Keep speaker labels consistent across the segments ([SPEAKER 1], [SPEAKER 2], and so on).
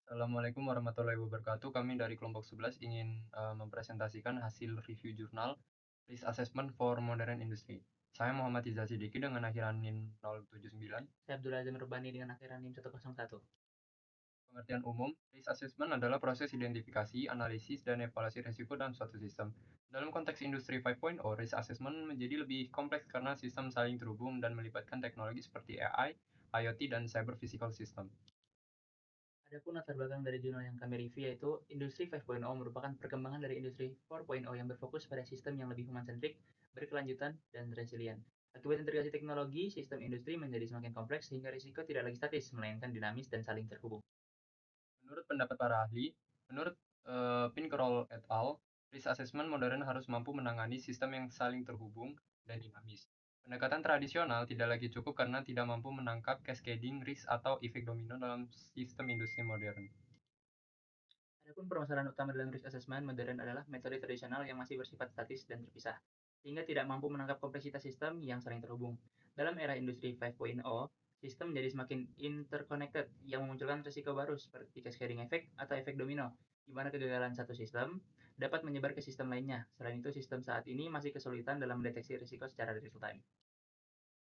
[SPEAKER 1] Assalamualaikum warahmatullahi wabarakatuh. Kami dari kelompok 11 ingin mempresentasikan hasil review jurnal Risk Assessment for Modern Industry. Saya Muhammad Iza Siddiqui dengan akhiran NIM 079.
[SPEAKER 2] Saya Abdul Azam Rubani dengan akhiran NIM 101.
[SPEAKER 1] Pengertian umum, risk assessment adalah proses identifikasi, analisis, dan evaluasi risiko dalam suatu sistem. Dalam konteks industri 5.0, risk assessment menjadi lebih kompleks karena sistem saling terhubung dan melibatkan teknologi seperti AI, IoT, dan cyber physical system.
[SPEAKER 2] Adapun latar belakang dari jurnal yang kami review yaitu Industri 5.0 merupakan perkembangan dari Industri 4.0 yang berfokus pada sistem yang lebih human-centric, berkelanjutan, dan resilient. Akibat integrasi teknologi, sistem industri menjadi semakin kompleks sehingga risiko tidak lagi statis, melainkan dinamis dan saling terhubung.
[SPEAKER 1] Menurut pendapat para ahli, menurut Pinkerol et al., risk assessment modern harus mampu menangani sistem yang saling terhubung dan dinamis. Pendekatan tradisional tidak lagi cukup karena tidak mampu menangkap cascading risk atau efek domino dalam sistem industri modern.
[SPEAKER 2] Adapun permasalahan utama dalam risk assessment modern adalah metode tradisional yang masih bersifat statis dan terpisah, sehingga tidak mampu menangkap kompleksitas sistem yang saling terhubung. Dalam era industri 5.0, sistem menjadi semakin interconnected yang memunculkan risiko baru seperti cascading effect atau efek domino, di mana kegagalan satu sistem dapat menyebar ke sistem lainnya. Selain itu, sistem saat ini masih kesulitan dalam mendeteksi risiko secara real time.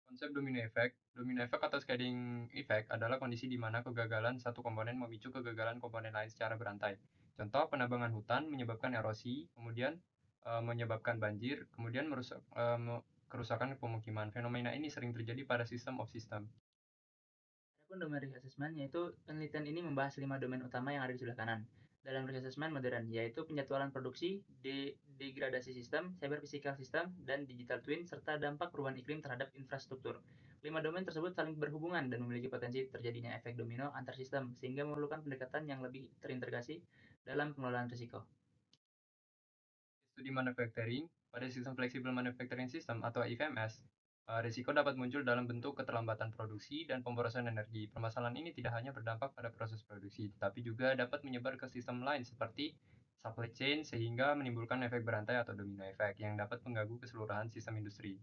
[SPEAKER 1] Konsep domino effect atau cascading effect adalah kondisi di mana kegagalan satu komponen memicu kegagalan komponen lain secara berantai. Contoh, penebangan hutan menyebabkan erosi, kemudian menyebabkan banjir, kemudian merusak, kerusakan pemukiman. Fenomena ini sering terjadi pada sistem of system.
[SPEAKER 2] Adapun domain risk assessment, yaitu penelitian ini membahas 5 domain utama yang ada di sebelah kanan. Dalam risk assessment modern, yaitu penjadwalan produksi, degradasi sistem, cyber physical system, dan digital twin, serta dampak perubahan iklim terhadap infrastruktur. 5 domain tersebut saling berhubungan dan memiliki potensi terjadinya efek domino antar sistem, sehingga memerlukan pendekatan yang lebih terintegrasi dalam pengelolaan risiko.
[SPEAKER 1] Studi manufacturing, pada sistem fleksibel manufacturing system atau IFMS, risiko dapat muncul dalam bentuk keterlambatan produksi dan pemborosan energi. Permasalahan ini tidak hanya berdampak pada proses produksi, tetapi juga dapat menyebar ke sistem lain seperti supply chain sehingga menimbulkan efek berantai atau domino effect yang dapat mengganggu keseluruhan sistem industri.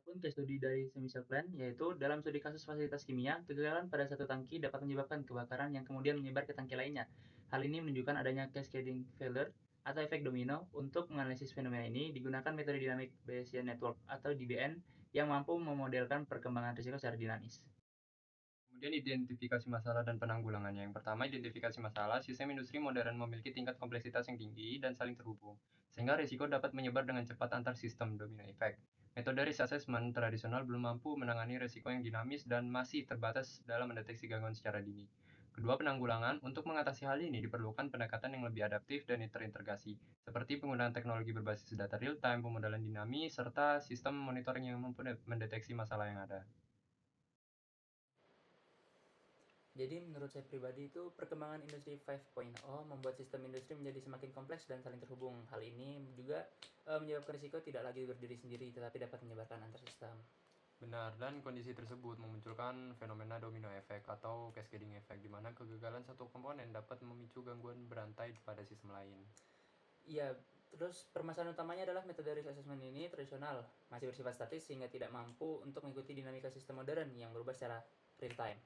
[SPEAKER 2] Adapun case studi dari Semisal Plan, yaitu dalam studi kasus fasilitas kimia, kegagalan pada satu tangki dapat menyebabkan kebakaran yang kemudian menyebar ke tangki lainnya. Hal ini menunjukkan adanya cascading failure atau efek domino. Untuk menganalisis fenomena ini, digunakan metode Dynamic Bayesian Network atau DBN yang mampu memodelkan perkembangan risiko secara dinamis.
[SPEAKER 1] Kemudian identifikasi masalah dan penanggulangannya. Yang pertama, identifikasi masalah. Sistem industri modern memiliki tingkat kompleksitas yang tinggi dan saling terhubung, sehingga risiko dapat menyebar dengan cepat antar sistem domino effect. Metode risk assessment tradisional belum mampu menangani risiko yang dinamis dan masih terbatas dalam mendeteksi gangguan secara dini. Kedua, penanggulangan. Untuk mengatasi hal ini diperlukan pendekatan yang lebih adaptif dan terintegrasi, seperti penggunaan teknologi berbasis data real-time, pemodelan dinamis, serta sistem monitoring yang mampu mendeteksi masalah yang ada.
[SPEAKER 2] Jadi menurut saya pribadi itu perkembangan industri 5.0 membuat sistem industri menjadi semakin kompleks dan saling terhubung. Hal ini juga menyebabkan risiko tidak lagi berdiri sendiri tetapi dapat menyebarkan antar sistem.
[SPEAKER 1] Benar, dan kondisi tersebut memunculkan fenomena domino effect atau cascading effect, di mana kegagalan satu komponen dapat memicu gangguan berantai pada sistem lain.
[SPEAKER 2] Iya, terus permasalahan utamanya adalah metode risk assessment ini tradisional, masih bersifat statis sehingga tidak mampu untuk mengikuti dinamika sistem modern yang berubah secara real time.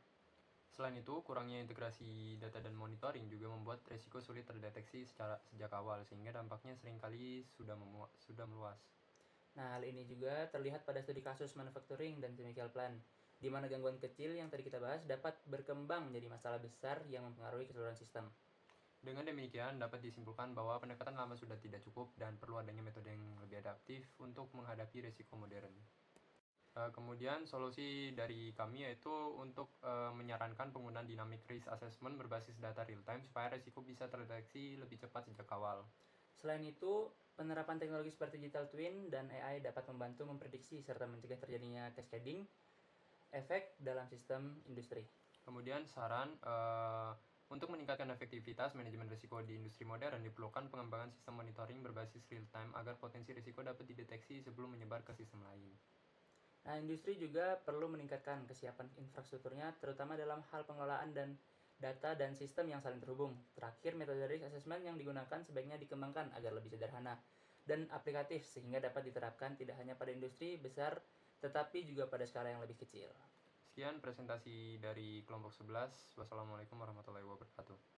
[SPEAKER 1] Selain itu, kurangnya integrasi data dan monitoring juga membuat risiko sulit terdeteksi secara sejak awal, sehingga dampaknya seringkali sudah meluas.
[SPEAKER 2] Nah, hal ini juga terlihat pada studi kasus manufacturing dan chemical plant, di mana gangguan kecil yang tadi kita bahas dapat berkembang menjadi masalah besar yang mempengaruhi keseluruhan sistem.
[SPEAKER 1] Dengan demikian, dapat disimpulkan bahwa pendekatan lama sudah tidak cukup dan perlu adanya metode yang lebih adaptif untuk menghadapi risiko modern. Kemudian solusi dari kami yaitu untuk menyarankan penggunaan dynamic risk assessment berbasis data real time supaya risiko bisa terdeteksi lebih cepat sejak awal.
[SPEAKER 2] Selain itu, penerapan teknologi seperti digital twin dan AI dapat membantu memprediksi serta mencegah terjadinya cascading efek dalam sistem industri.
[SPEAKER 1] Kemudian saran untuk meningkatkan efektivitas manajemen risiko di industri modern diperlukan pengembangan sistem monitoring berbasis real time agar potensi risiko dapat dideteksi sebelum menyebar ke sistem lain.
[SPEAKER 2] Nah, industri juga perlu meningkatkan kesiapan infrastrukturnya, terutama dalam hal pengelolaan dan data dan sistem yang saling terhubung. Terakhir, metode risk assessment yang digunakan sebaiknya dikembangkan agar lebih sederhana dan aplikatif sehingga dapat diterapkan tidak hanya pada industri besar, tetapi juga pada skala yang lebih kecil.
[SPEAKER 1] Sekian presentasi dari kelompok 11. Wassalamualaikum warahmatullahi wabarakatuh.